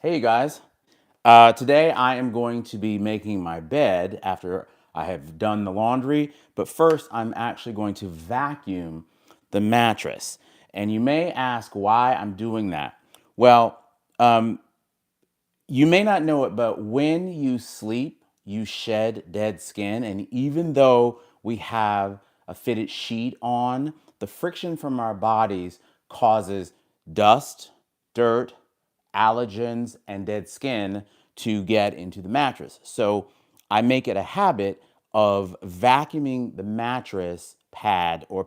Hey you guys. Today I am going to be making my bed after I have done the laundry, but first I'm actually going to vacuum the mattress. And you may ask why I'm doing that. Well, you may not know it, but when you sleep, you shed dead skin. And even though we have a fitted sheet on, the friction from our bodies causes dust, dirt, allergens, and dead skin to get into the mattress. So I make it a habit of vacuuming the mattress or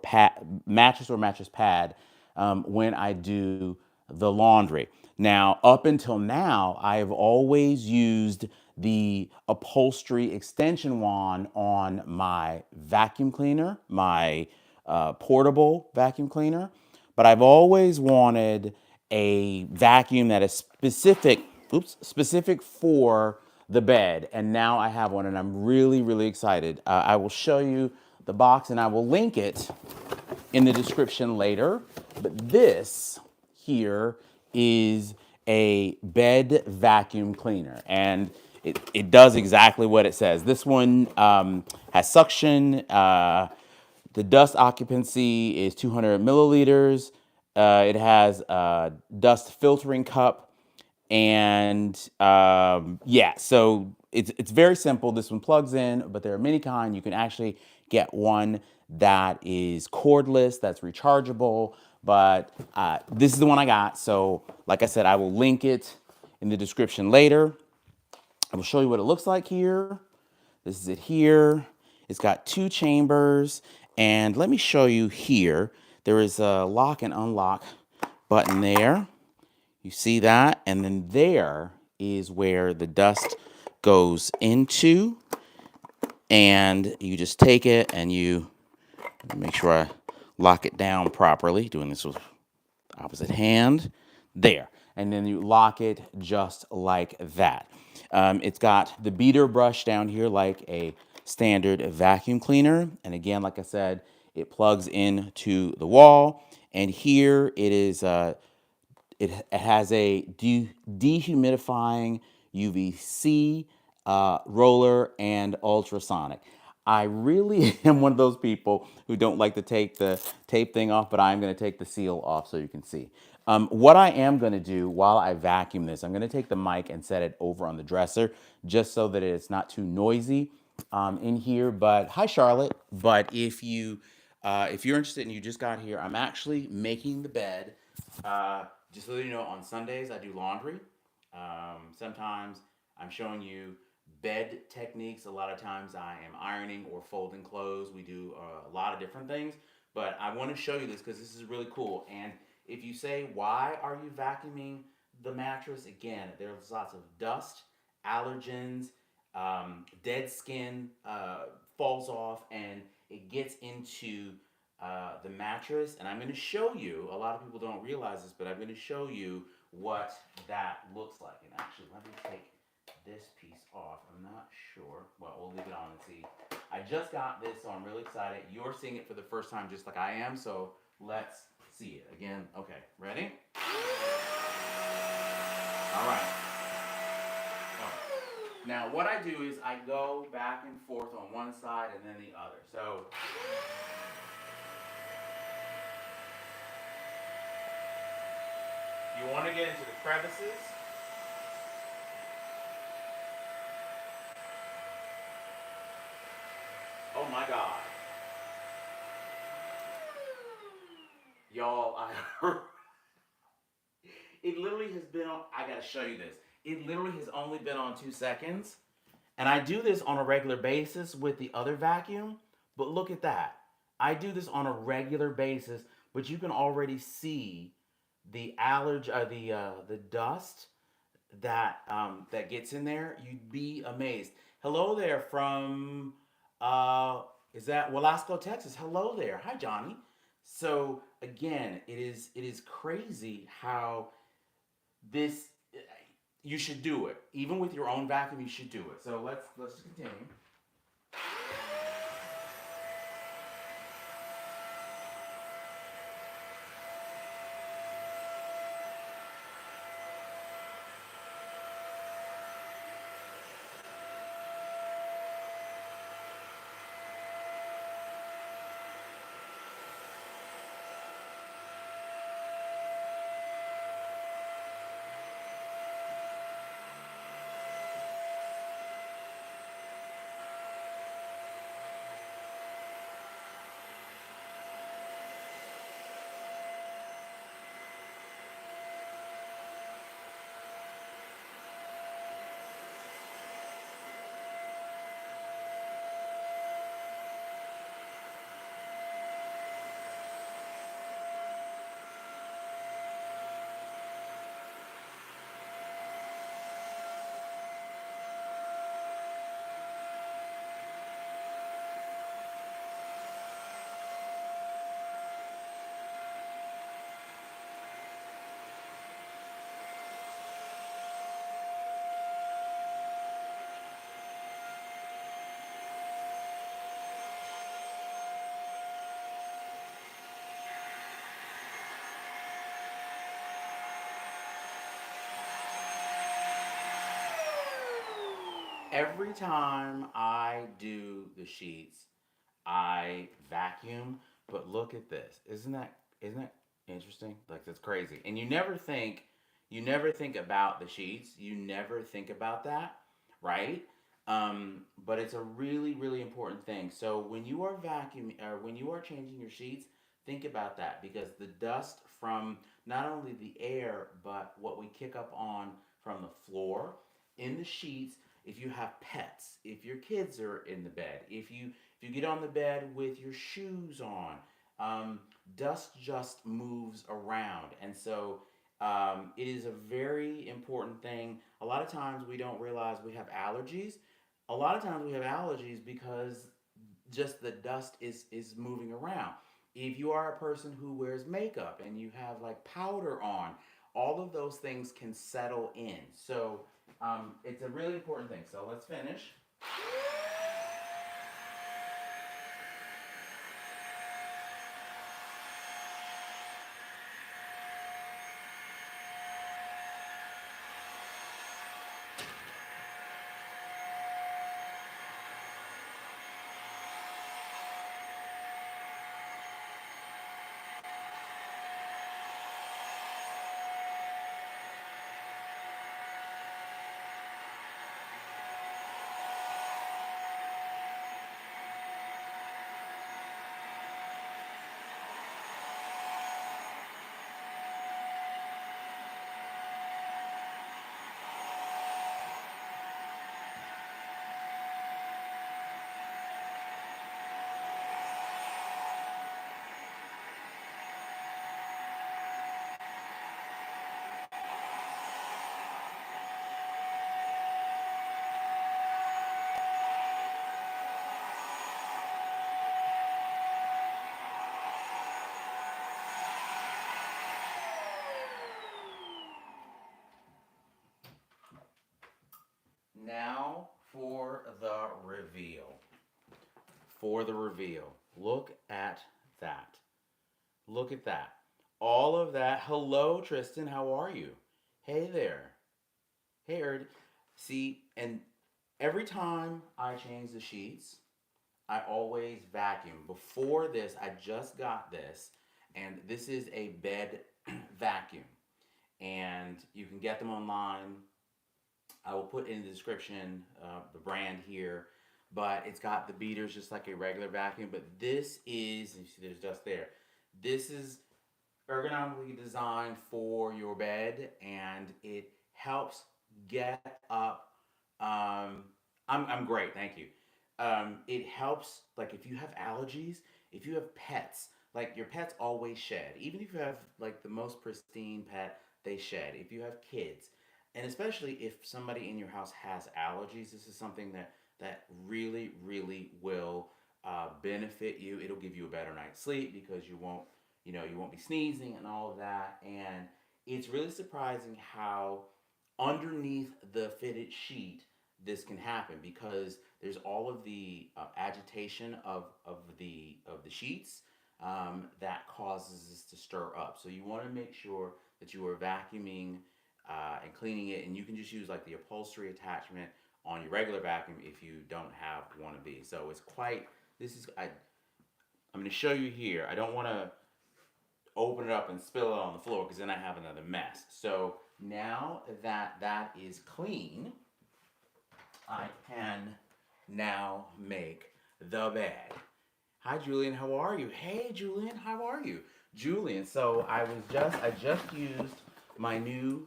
mattress pad when I do the laundry. Now, up until now, I have always used the upholstery extension wand on my vacuum cleaner, my portable vacuum cleaner, but I've always wanted a vacuum that is specific for the bed. And now I have one and I'm really, really excited. I will show you the box and I will link it in the description later. But this here is a bed vacuum cleaner and it does exactly what it says. This one has suction. The dust occupancy is 200 milliliters. It has a dust filtering cup. And yeah, so it's very simple. This one plugs in, but there are many kinds. You can actually get one that is cordless, that's rechargeable. But this is the one I got. So like I said, I will link it in the description later. I will show you what it looks like here. This is it here. It's got two chambers. And let me show you here. There is a lock and unlock button there. You see that? And then there is where the dust goes into. And you just take it and you make sure I lock it down properly. Doing this with opposite hand. There. And then you lock it just like that. It's got the beater brush down here like a standard vacuum cleaner. And again, like I said, it plugs into the wall. And here it is, it has a dehumidifying UVC roller and ultrasonic. I really am one of those people who don't like to take the tape thing off, but I'm going to take the seal off so you can see. What I am going to do while I vacuum this, I'm going to take the mic and set it over on the dresser just so that it's not too noisy in here. But hi, Charlotte. But if you're interested and you just got here, I'm actually making the bed. Just so you know, on Sundays I do laundry. Sometimes I'm showing you bed techniques. A lot of times I am ironing or folding clothes. We do a lot of different things. But I want to show you this because this is really cool. And if you say, why are you vacuuming the mattress? Again, there's lots of dust, allergens, dead skin falls off, and it gets into the mattress. And I'm going to show you, a lot of people don't realize this, but I'm going to show you what that looks like. And actually, let me take this piece off. I'm not sure. Well, we'll leave it on and see. I just got this, so I'm really excited. You're seeing it for the first time just like I am, so let's see it. Again, okay, ready? All right. Now, what I do is I go back and forth on one side and then the other. So, you want to get into the crevices. Oh my God. Y'all, I heard. It literally has been on, I gotta show you this. It literally has only been on 2 seconds. And I do this on a regular basis with the other vacuum. But look at that. I do this on a regular basis, but you can already see the the dust that gets in there. You'd be amazed. Hello there from is that Velasco, Texas? Hello there. Hi, Johnny. So again, it is crazy how this you should do it. Even with your own vacuum, you should do it. So let's continue. Every time I do the sheets, I vacuum. But look at this. Isn't that interesting? Like that's crazy. And you never think about the sheets. You never think about that, right? But it's a really, really important thing. So when you are vacuuming or when you are changing your sheets, think about that because the dust from not only the air but what we kick up on from the floor in the sheets. If you have pets, if your kids are in the bed, if you get on the bed with your shoes on, um, dust just moves around, and so it is a very important thing. A lot of times we don't realize we have allergies. A lot of times we have allergies because just the dust is moving around. If you are a person who wears makeup and you have like powder on, all of those things can settle in. So it's a really important thing. So let's finish. Now for the reveal. For the reveal. Look at that. Look at that. All of that. Hello, Tristan. How are you? Hey there. Hey, Erd. See, and every time I change the sheets, I always vacuum. Before this, I just got this, and this is a bed vacuum. And you can get them online. I will put in the description the brand here, but it's got the beaters just like a regular vacuum. But this is, you see, there's dust there. This is ergonomically designed for your bed, and it helps get up. I'm great, thank you. It helps, like if you have allergies, if you have pets, like your pets always shed. Even if you have like the most pristine pet, they shed. If you have kids, and especially if somebody in your house has allergies, this is something that really, really will benefit you. It'll give you a better night's sleep because you won't be sneezing and all of that. And it's really surprising how underneath the fitted sheet this can happen because there's all of the agitation of the sheets that causes this to stir up. So you want to make sure that you are vacuuming and cleaning it, and you can just use like the upholstery attachment on your regular vacuum if you don't have one of these. So it's quite. This is I'm going to show you here. I don't want to open it up and spill it on the floor because then I have another mess. So now that that is clean, I can now make the bed. Hi Julian, how are you? Hey Julian, how are you? Julian, so I just used my new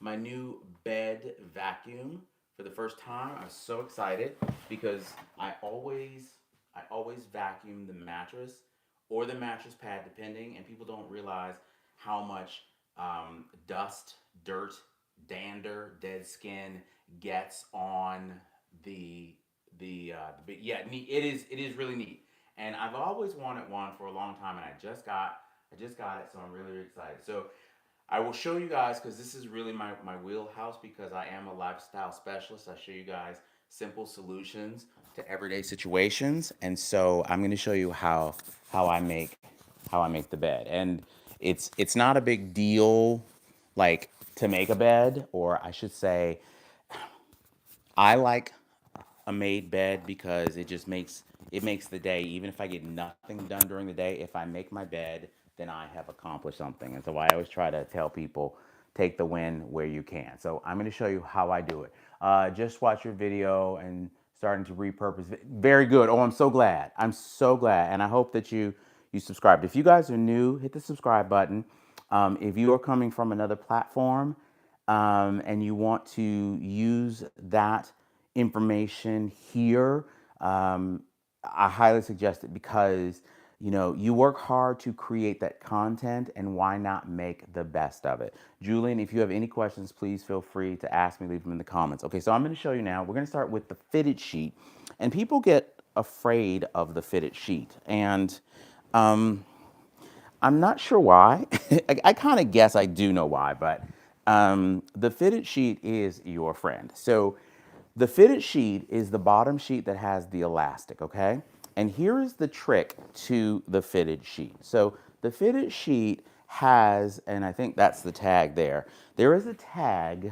my new bed vacuum for the first time. I was so excited because I always vacuum the mattress or the mattress pad depending, and people don't realize how much dust, dirt, dander, dead skin gets on the yeah, it is really neat. And I've always wanted one for a long time, and I just got it, so I'm really, really excited. So I will show you guys because this is really my wheelhouse because I am a lifestyle specialist. I show you guys simple solutions to everyday situations. And so I'm going to show you how I make how I make the bed. And it's not a big deal like to make a bed, or I should say I like a made bed because it makes the day. Even if I get nothing done during the day, if I make my bed, then I have accomplished something. And so I always try to tell people, take the win where you can. So I'm going to show you how I do it. Just watch your video and starting to repurpose. Very good. Oh, I'm so glad. I'm so glad, and I hope that you subscribed. If you guys are new, hit the subscribe button. If you are coming from another platform and you want to use that information here, I highly suggest it because you work hard to create that content, and why not make the best of it? Julian, if you have any questions, please feel free to ask me, leave them in the comments. Okay, so I'm going to show you now. We're going to start with the fitted sheet, and people get afraid of the fitted sheet, and I'm not sure why. I kind of guess I do know why, but the fitted sheet is your friend. So the fitted sheet is the bottom sheet that has the elastic, okay? And here is the trick to the fitted sheet. So the fitted sheet has, and I think that's the tag there, there is a tag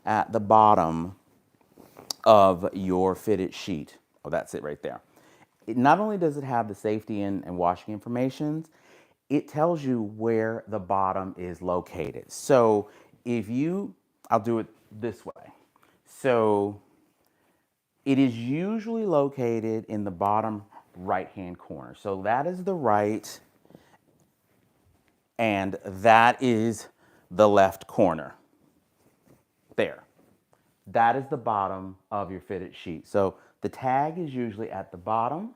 at the bottom of your fitted sheet. Oh, that's it right there. Not only does it have the safety and washing information, it tells you where the bottom is located. So I'll do it this way. So it is usually located in the bottom right-hand corner. So that is the right, and that is the left corner. There. That is the bottom of your fitted sheet. So the tag is usually at the bottom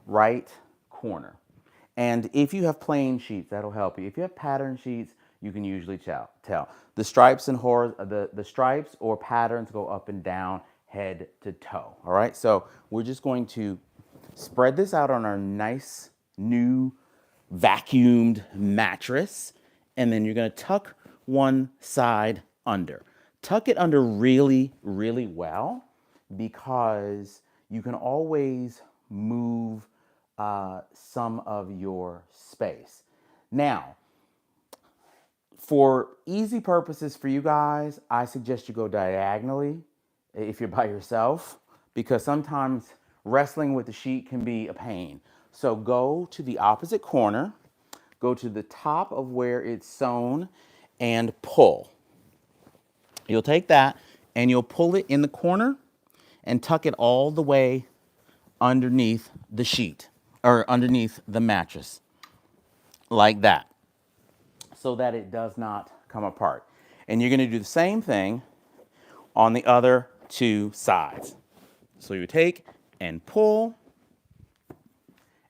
right corner. And if you have plain sheets, that'll help you. If you have pattern sheets, you can usually tell. The stripes and the stripes or patterns go up and down, head to toe. All right. So we're just going to spread this out on our nice new vacuumed mattress, and then you're going to tuck one side under. Tuck it under really, really well, because you can always move some of your space. Now, for easy purposes for you guys, I suggest you go diagonally if you're by yourself, because sometimes wrestling with the sheet can be a pain. So go to the opposite corner, go to the top of where it's sewn, and pull. You'll take that and you'll pull it in the corner and tuck it all the way underneath the sheet or underneath the mattress, like that, so that it does not come apart. And you're going to do the same thing on the other two sides. So you take and pull,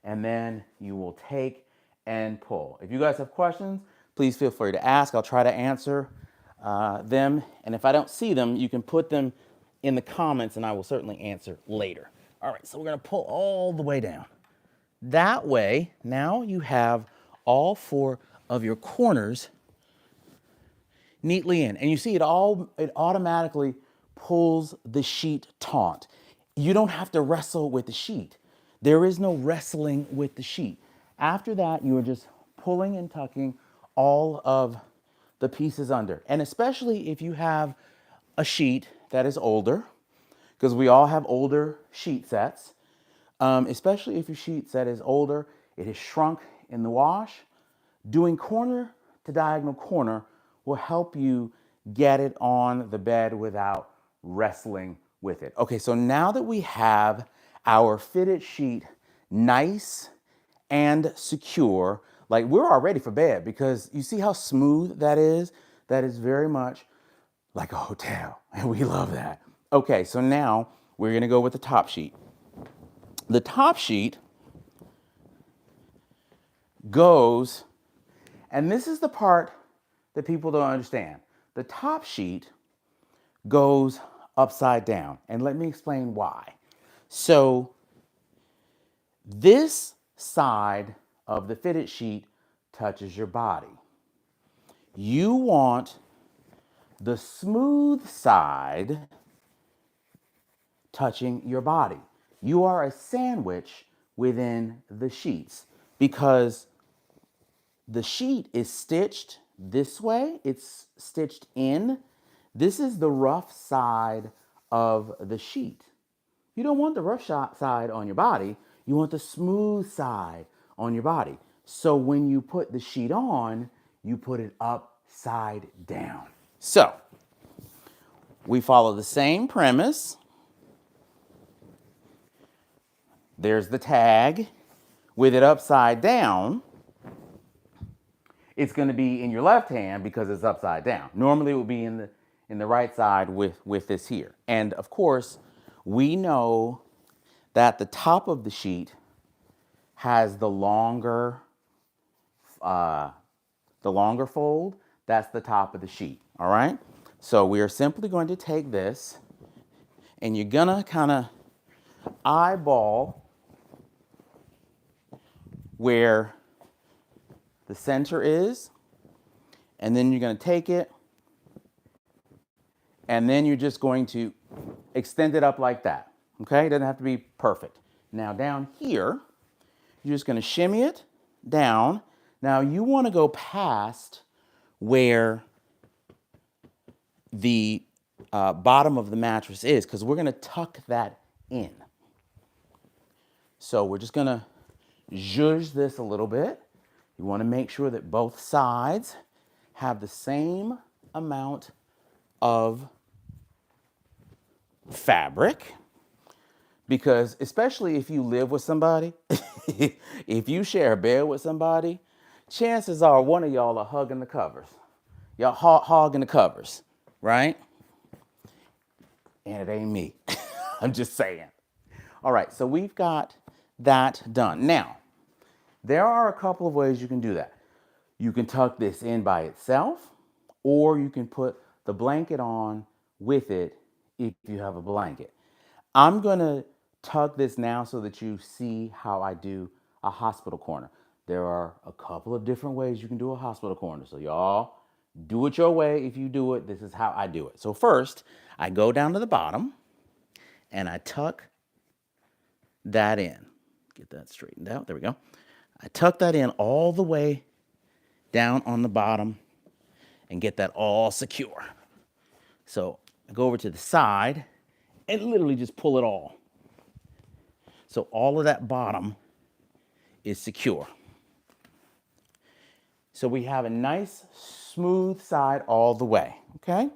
and then you will take and pull. If you guys have questions, please feel free to ask. I'll try to answer them. And if I don't see them, you can put them in the comments and I will certainly answer later. All right, so we're going to pull all the way down. That way, now you have all four of your corners neatly in. And you see it automatically pulls the sheet taut. You don't have to wrestle with the sheet. There is no wrestling with the sheet. After that, you are just pulling and tucking all of the pieces under. And especially if you have a sheet that is older, because we all have older sheet sets, especially if your sheet set is older, it has shrunk in the wash, doing corner to diagonal corner will help you get it on the bed without wrestling with it. Okay, so now that we have our fitted sheet nice and secure, like we're all ready for bed, because you see how smooth that is? That is very much like a hotel, and we love that. Okay, so now we're gonna go with the top sheet. The top sheet goes, and this is the part that people don't understand. The top sheet goes upside down, and let me explain why. So this side of the fitted sheet touches your body. You want the smooth side touching your body. You are a sandwich within the sheets, because the sheet is stitched this way. It's stitched in. This is the rough side of the sheet. You don't want the rough side on your body. You want the smooth side on your body. So when you put the sheet on, you put it upside down. So we follow the same premise. There's the tag. With it upside down, it's going to be in your left hand because it's upside down. Normally it would be in the right side with this here. And of course, we know that the top of the sheet has the longer fold. That's the top of the sheet. All right. So we are simply going to take this, and you're gonna kind of eyeball where the center is, and then you're going to take it, and then you're just going to extend it up like that. Okay, it doesn't have to be perfect. Now down here, you're just going to shimmy it down. Now you want to go past where the bottom of the mattress is, because we're going to tuck that in. So we're just going to zhuzh this a little bit. You want to make sure that both sides have the same amount of fabric, because especially if you live with somebody, if you share a bed with somebody, chances are one of y'all are hugging the covers. Y'all hogging the covers, right? And it ain't me. I'm just saying. All right, so we've got that done. Now, there are a couple of ways you can do that. You can tuck this in by itself, or you can put the blanket on with it if you have a blanket. I'm going to tuck this now so that you see how I do a hospital corner. There are a couple of different ways you can do a hospital corner. So y'all do it your way. If you do it, this is how I do it. So first, I go down to the bottom and I tuck that in. Get that straightened out. There we go. I tuck that in all the way down on the bottom and get that all secure. So I go over to the side and literally just pull it all. So all of that bottom is secure. So we have a nice smooth side all the way, okay?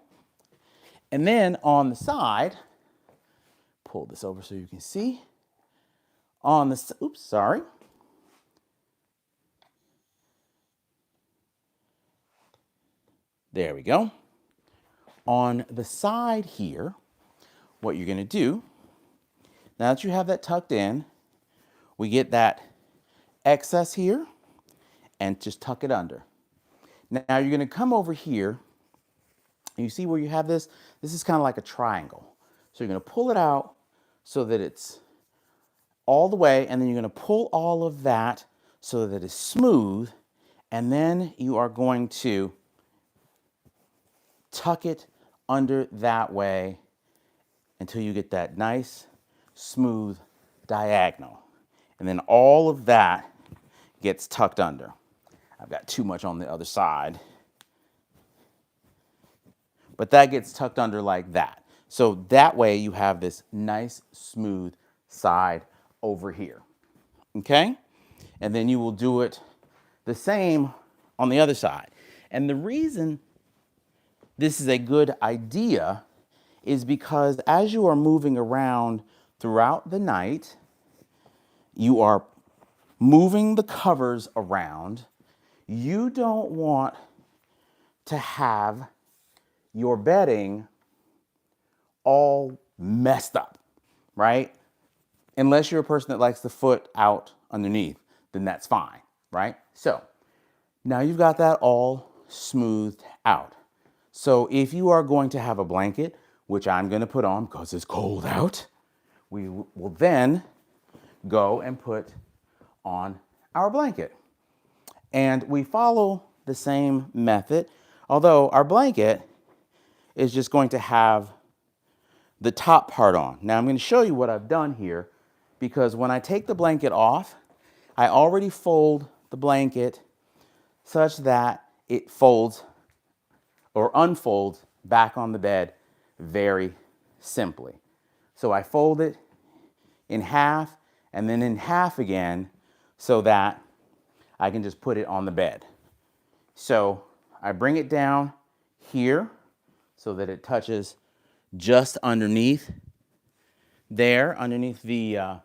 And then on the side, pull this over so you can see. On the, oops, sorry. There we go. On the side here, what you're going to do, now that you have that tucked in, we get that excess here and just tuck it under. Now you're going to come over here, and you see where you have this? This is kind of like a triangle. So you're going to pull it out so that it's all the way, and then you're going to pull all of that so that it's smooth, and then you are going to tuck it under that way until you get that nice, smooth diagonal. And then all of that gets tucked under. I've got too much on the other side. But that gets tucked under like that. So that way you have this nice, smooth side over here. Okay? And then you will do it the same on the other side. And the reason this is a good idea is because as you are moving around throughout the night, you are moving the covers around. You don't want to have your bedding all messed up, right? Unless you're a person that likes the foot out underneath, then that's fine, right? So now you've got that all smoothed out. So if you are going to have a blanket, which I'm going to put on because it's cold out, we will then go and put on our blanket. And we follow the same method, although our blanket is just going to have the top part on. Now I'm going to show you what I've done here, because when I take the blanket off, I already fold the blanket such that it folds or unfolds back on the bed very simply. So I fold it in half and then in half again so that I can just put it on the bed. So I bring it down here so that it touches just underneath there, underneath the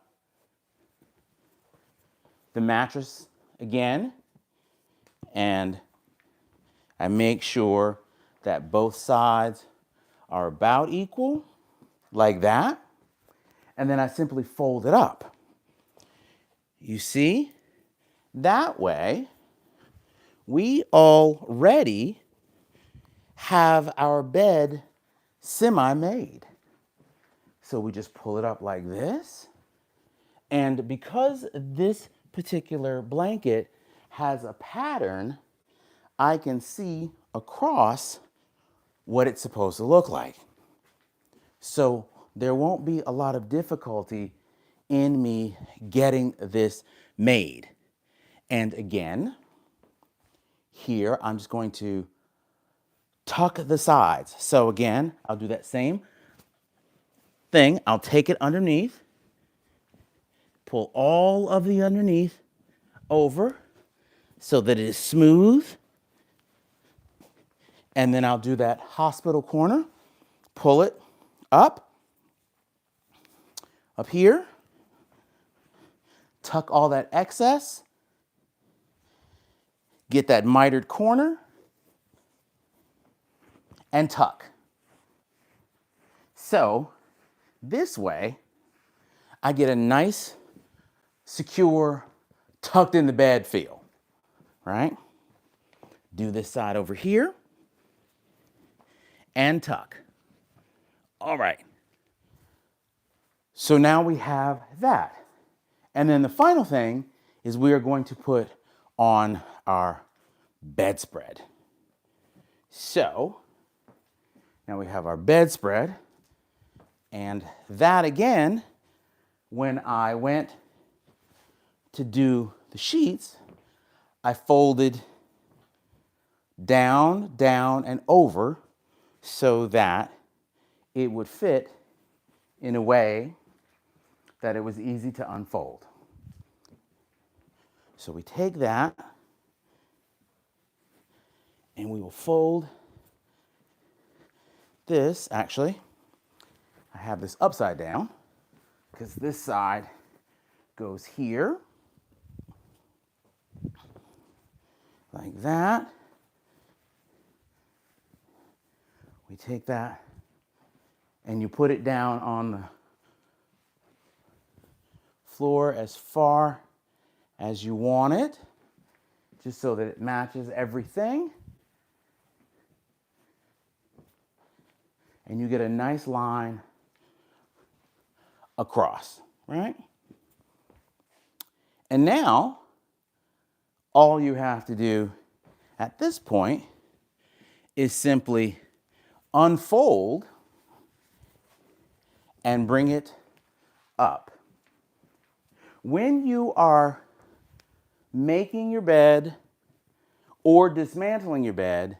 mattress again. And I make sure that both sides are about equal, like that. And then I simply fold it up. You see? That way, we already have our bed semi-made. So we just pull it up like this. And because this particular blanket has a pattern, I can see across what it's supposed to look like. So there won't be a lot of difficulty in me getting this made. And again, here I'm just going to tuck the sides. So again, I'll do that same thing. I'll take it underneath, pull all of the underneath over so that it is smooth. And then I'll do that hospital corner, pull it up here, tuck all that excess, get that mitered corner, and tuck. So this way, I get a nice, secure, tucked in the bed feel, right? Do this side over here and tuck. All right. So now we have that. And then the final thing is we are going to put on our bedspread. So now we have our bedspread. And that again, when I went to do the sheets, I folded down, down, and over so that it would fit in a way that it was easy to unfold. So we take that and we will fold this. Actually, I have this upside down because this side goes here like that. We take that and you put it down on the floor as far as you want it, just so that it matches everything. And you get a nice line across, right? And now, all you have to do at this point is simply unfold and bring it up. When you are making your bed or dismantling your bed,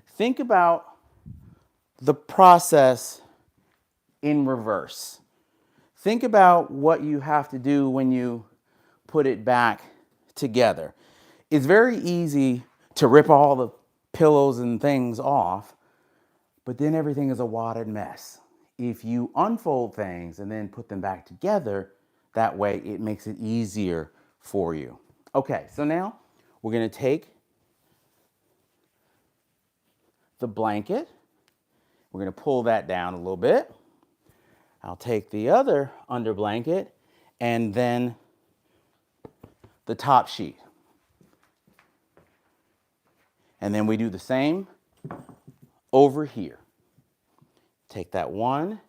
think about the process in reverse. Think about what you have to do when you put it back together. It's very easy to rip all the pillows and things off, but then everything is a wadded mess. If you unfold things and then put them back together, that way it makes it easier for you. Okay, so now we're going to take the blanket. We're going to pull that down a little bit. I'll take the other under blanket and then the top sheet. And then we do the same over here. Take that one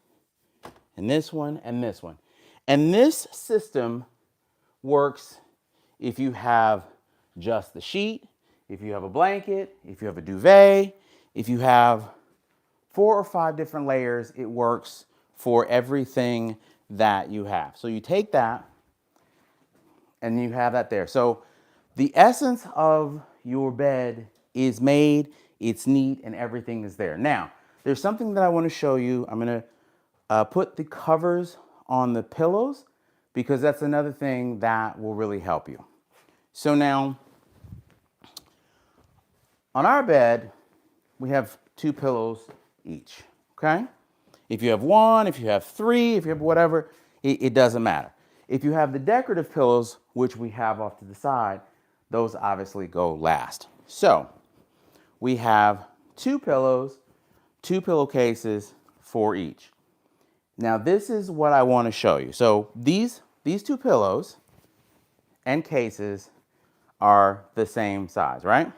and this one and this one. And this system works if you have just the sheet, if you have a blanket, if you have a duvet, if you have 4 or 5 different layers, it works for everything that you have. So you take that and you have that there. So the essence of your bed is made, it's neat, and everything is there. Now, there's something that I want to show you. I'm going to Put the covers on the pillows because that's another thing that will really help you. So now, on our bed, we have 2 pillows each, okay? If you have 1, if you have 3, if you have whatever, it doesn't matter. If you have the decorative pillows, which we have off to the side, those obviously go last. So we have 2 pillows, 2 pillowcases for each. Now this is what I want to show you. So these 2 pillows and cases are the same size, right?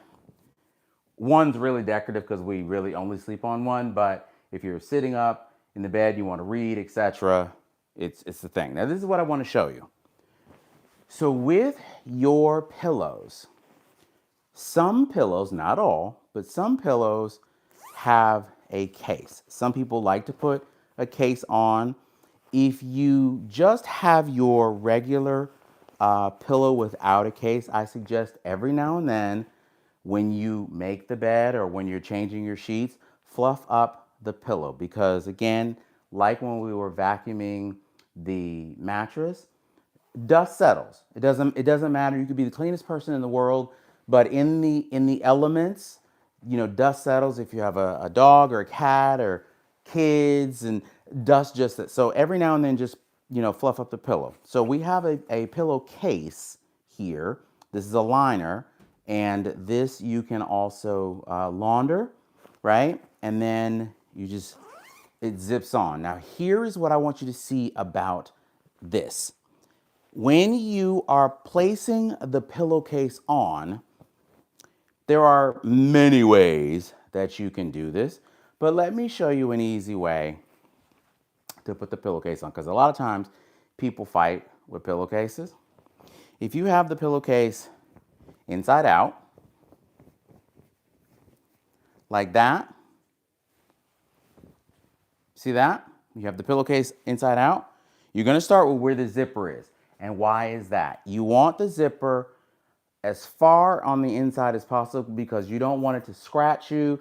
One's really decorative because we really only sleep on one, but if you're sitting up in the bed, you want to read, etc., it's the thing. Now this is what I want to show you. So with your pillows, some pillows, not all, but some pillows have a case. Some people like to put a case on. If you just have your regular pillow without a case, I suggest every now and then when you make the bed or when you're changing your sheets, fluff up the pillow because again, like when we were vacuuming the mattress, dust settles. It doesn't matter. You could be the cleanest person in the world, but in the elements, dust settles. If you have a dog or a cat or kids, and dust just so every now and then just fluff up the pillow. So we have a pillowcase here. This is a liner, and this you can also launder, right? And then it zips on. Now here is what I want you to see about this. When you are placing the pillowcase on, there are many ways that you can do this, but let me show you an easy way to put the pillowcase on because a lot of times people fight with pillowcases. If you have the pillowcase inside out, like that, see that? You have the pillowcase inside out. You're going to start with where the zipper is. And why is that? You want the zipper as far on the inside as possible because you don't want it to scratch you.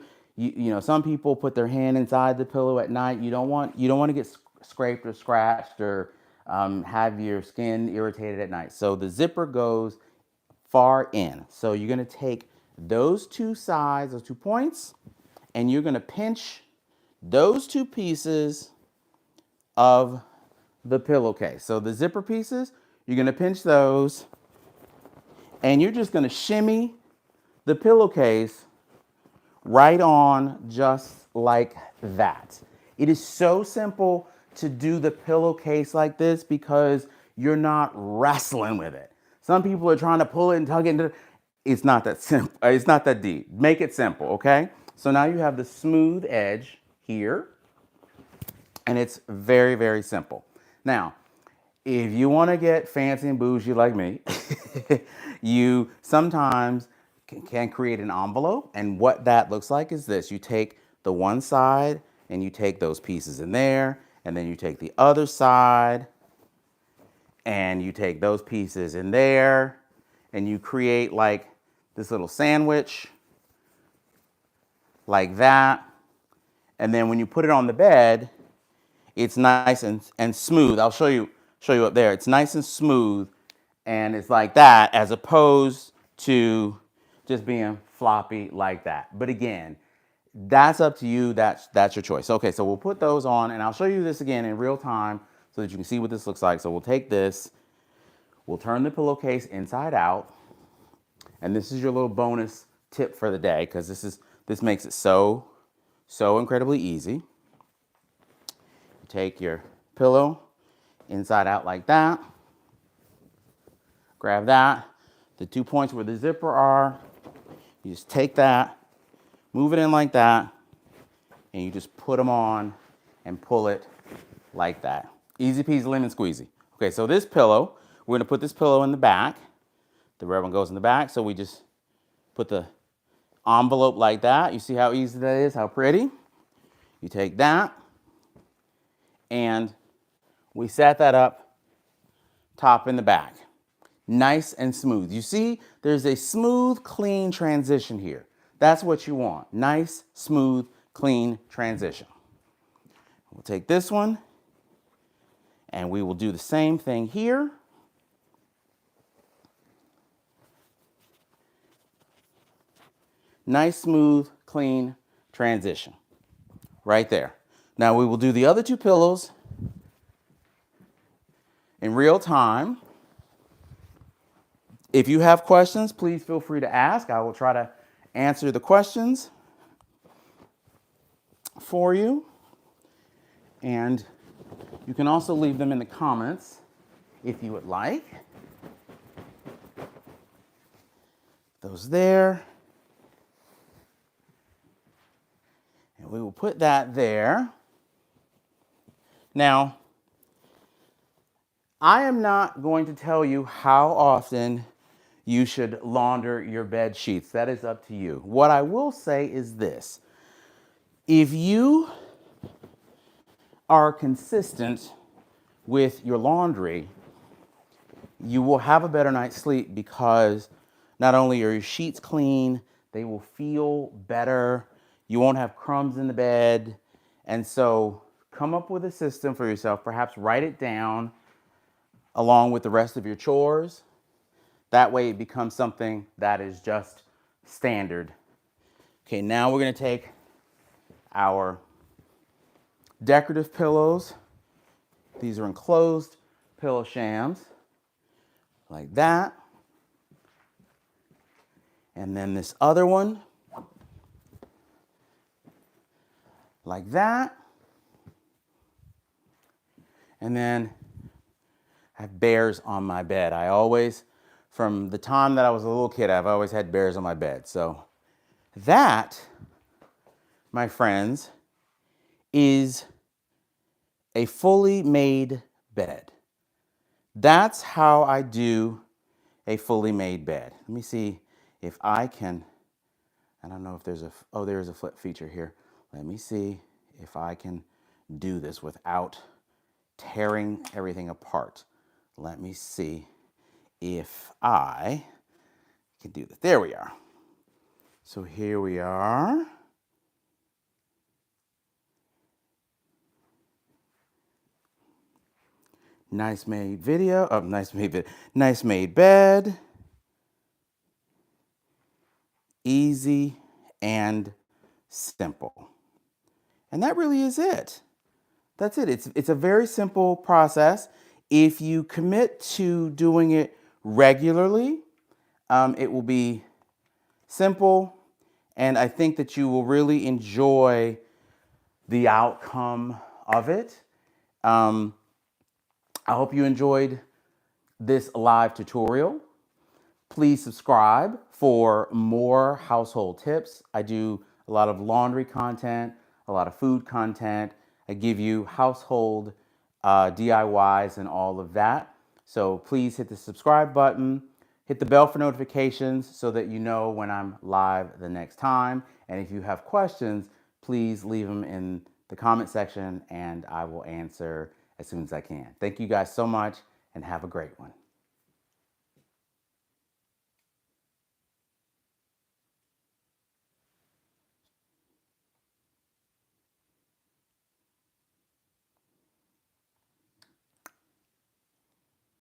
Some people put their hand inside the pillow at night. You don't want to get scraped or scratched or have your skin irritated at night. So the zipper goes far in. So you're going to take those 2 sides, those 2 points, and you're going to pinch those 2 pieces of the pillowcase. So the zipper pieces, you're going to pinch those, and you're just going to shimmy the pillowcase right on just like that. It is so simple to do the pillowcase like this because you're not wrestling with it. Some people are trying to pull it and tug it into. It's not that simple. It's not that deep. Make it simple, okay? So now you have the smooth edge here, and it's very, very simple. Now, if you want to get fancy and bougie like me, you sometimes can create an envelope. And what that looks like is this. You take the one side and you take those pieces in there. And then you take the other side and you take those pieces in there. And you create like this little sandwich like that. And then when you put it on the bed, it's nice and smooth. I'll show you up there. It's nice and smooth, and it's like that as opposed to just being floppy like that. But again, that's up to you. That's your choice. Okay, so we'll put those on, and I'll show you this again in real time so that you can see what this looks like. So we'll take this, we'll turn the pillowcase inside out, and this is your little bonus tip for the day because this makes it so incredibly easy. Take your pillow inside out like that. Grab that. The 2 points where the zipper are, you just take that, move it in like that, and you just put them on and pull it like that. Easy peasy lemon squeezy. Okay, so this pillow, we're going to put this pillow in the back. The red one goes in the back, so we just put the envelope like that. You see how easy that is, how pretty? You take that, and we set that up top and the back. Nice and smooth. You see, there's a smooth, clean transition here. That's what you want. Nice, smooth, clean transition. We'll take this one And we will do the same thing here. Nice, smooth, clean transition right there. Now we will do the other two pillows in real time. If you have questions, please feel free to ask. I will try to answer the questions for you. And you can also leave them in the comments if you would like. Those there. And we will put that there. Now, I am not going to tell you how often you should launder your bed sheets. That is up to you. What I will say is this. If you are consistent with your laundry, you will have a better night's sleep because not only are your sheets clean, they will feel better. You won't have crumbs in the bed. And so come up with a system for yourself. Perhaps write it down along with the rest of your chores. That way it becomes something that is just standard. Okay, now we're going to take our decorative pillows. These are enclosed pillow shams, like that. And then this other one, like that. And then I have bears on my bed. I always, from the time that I was a little kid, I've always had bears on my bed. So that, my friends, is a fully made bed. That's how I do a fully made bed. Let me see if I can, I don't know if there's a, oh, there's a flip feature here. Let me see if I can do this without tearing everything apart. Let me see if I can do this. There we are. So here we are. Nice made video. Oh, nice made bed. Easy and simple. And that really is it. That's it. It's a very simple process. If you commit to doing it regularly, it will be simple, and I think that you will really enjoy the outcome of it. I hope you enjoyed this live tutorial. Please subscribe for more household tips. I do a lot of laundry content, a lot of food content. I give you household DIYs and all of that. So please hit the subscribe button, hit the bell for notifications so that you know when I'm live the next time. And if you have questions, please leave them in the comment section and I will answer as soon as I can. Thank you guys so much and have a great one.